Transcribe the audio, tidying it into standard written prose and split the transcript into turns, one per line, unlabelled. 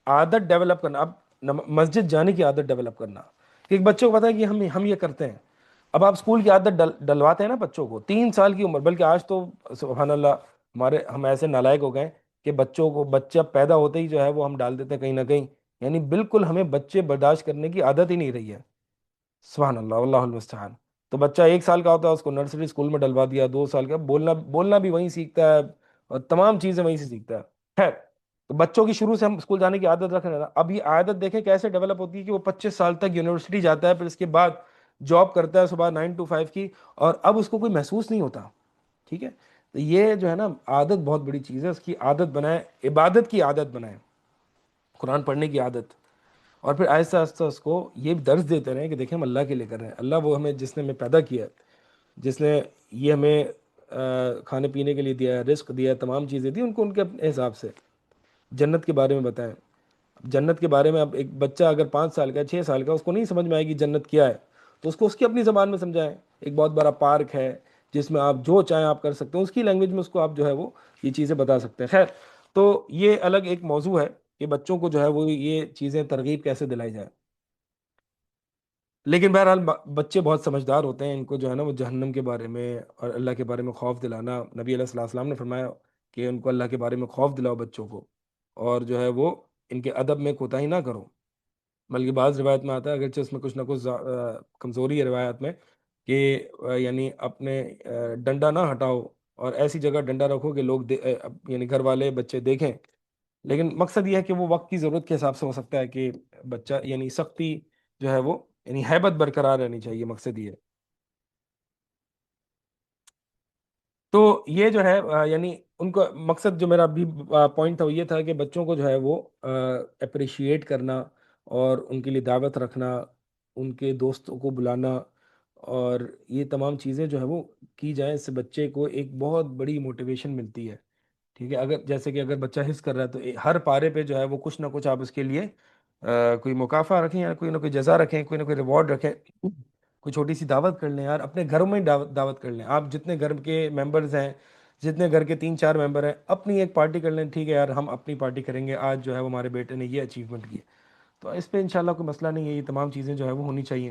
عادت ڈیولپ کرنا، اب مسجد جانے کی عادت ڈیولپ کرنا، کہ ایک بچوں کو پتا ہے کہ ہم یہ کرتے ہیں. اب آپ اسکول کی عادت ڈلواتے ہیں نا بچوں کو 3 سال کی عمر، بلکہ آج تو سبحان اللہ ہم ایسے نالائق ہو گئے کہ بچوں کو بچہ پیدا ہوتے ہی جو ہے وہ ہم ڈال دیتے ہیں کہیں نہ کہیں. یعنی بالکل ہمیں بچے برداشت کرنے کی عادت ہی نہیں رہی ہے. سبحان اللہ اللہ المستعان. تو بچہ 1 سال کا ہوتا ہے، اس کو نرسری اسکول میں ڈلوا دیا، 2 سال کا بولنا بھی وہیں سیکھتا ہے، اور تمام چیزیں وہیں سے سیکھتا ہے. خیر، تو بچوں کی شروع سے ہم اسکول جانے کی عادت رکھ رہے ہیں. اب یہ عادت دیکھیں کیسے ڈیولپ ہوتی ہے کہ وہ 25 سال تک یونیورسٹی جاتا ہے، پھر اس کے بعد جاب کرتا ہے صبح 9 to 5 کی، اور اب اس کو کوئی محسوس نہیں ہوتا. ٹھیک ہے. تو یہ جو ہے نا عادت بہت بڑی چیز ہے، اس کی عادت بنائیں، عبادت کی عادت بنائیں، قرآن پڑھنے کی عادت. اور پھر آہستہ آہستہ اس کو یہ درس دیتے رہیں کہ دیکھیں ہم اللہ کے لیے کر رہے ہیں. اللہ وہ ہمیں، جس نے ہمیں پیدا کیا ہے، جس نے یہ ہمیں کھانے پینے کے لیے دیا ہے، رزق دیا ہے، تمام چیزیں دی، ان کو ان کے اپنے حساب سے جنت کے بارے میں بتائیں. جنت کے بارے میں اب ایک بچہ اگر 5 سال کا 6 سال کا، اس کو نہیں سمجھ میں آئے گی جنت کیا ہے، تو اس کو اس کی اپنی زبان میں سمجھائیں. ایک بہت بڑا پارک ہے جس میں آپ جو چاہیں آپ کر سکتے ہیں، اس کی لینگویج میں اس کو آپ جو ہے وہ یہ چیزیں بتا سکتے ہیں. خیر، تو یہ الگ ایک موضوع ہے کہ بچوں کو جو ہے وہ یہ چیزیں ترغیب کیسے دلائی جائے. لیکن بہرحال بچے بہت سمجھدار ہوتے ہیں، ان کو جو ہے نا وہ جہنم کے بارے میں اور اللہ کے بارے میں خوف دلانا، نبی علیہ الصلوۃ والسلام نے فرمایا کہ ان کو اللہ کے بارے میں خوف دلاؤ بچوں کو، اور جو ہے وہ ان کے ادب میں کوتاہی نہ کرو. بلکہ بعض روایت میں آتا ہے، اگرچہ اس میں کچھ نہ کچھ کمزوری ہے روایت میں، کہ یعنی اپنے ڈنڈا نہ ہٹاؤ، اور ایسی جگہ ڈنڈا رکھو کہ لوگ یعنی گھر والے بچے دیکھیں. لیکن مقصد یہ ہے کہ وہ وقت کی ضرورت کے حساب سے ہو سکتا ہے کہ بچہ یعنی سختی جو ہے وہ یعنی ہیبت برقرار رہنی چاہیے، مقصد یہ ہے. تو یہ جو ہے یعنی ان کو مقصد جو میرا ابھی پوائنٹ تھا وہ یہ تھا کہ بچوں کو جو ہے وہ اپریشیٹ کرنا، اور ان کے لیے دعوت رکھنا، ان کے دوستوں کو بلانا، اور یہ تمام چیزیں جو ہے وہ کی جائیں، اس سے بچے کو ایک بہت بڑی موٹیویشن ملتی ہے. ٹھیک ہے. اگر جیسے کہ اگر بچہ حص کر رہا ہے تو ہر پارے پہ جو ہے وہ کچھ نہ کچھ آپ اس کے لیے کوئی مکافع رکھیں، یا کوئی نہ کوئی جزا رکھیں، کوئی نہ کوئی ریوارڈ رکھیں. کوئی چھوٹی سی دعوت کر لیں یار، اپنے گھروں میں ہی دعوت کر لیں. آپ جتنے گھر کے ممبرز ہیں، جتنے گھر کے 3 4 ممبر ہیں، اپنی ایک پارٹی کر لیں. ٹھیک ہے یار، ہم اپنی پارٹی کریں گے، آج جو ہے وہ ہمارے بیٹے نے یہ اچیومنٹ کی ہے. تو اس پہ انشاءاللہ کوئی مسئلہ نہیں ہے، یہ تمام چیزیں جو ہے وہ ہونی چاہیے.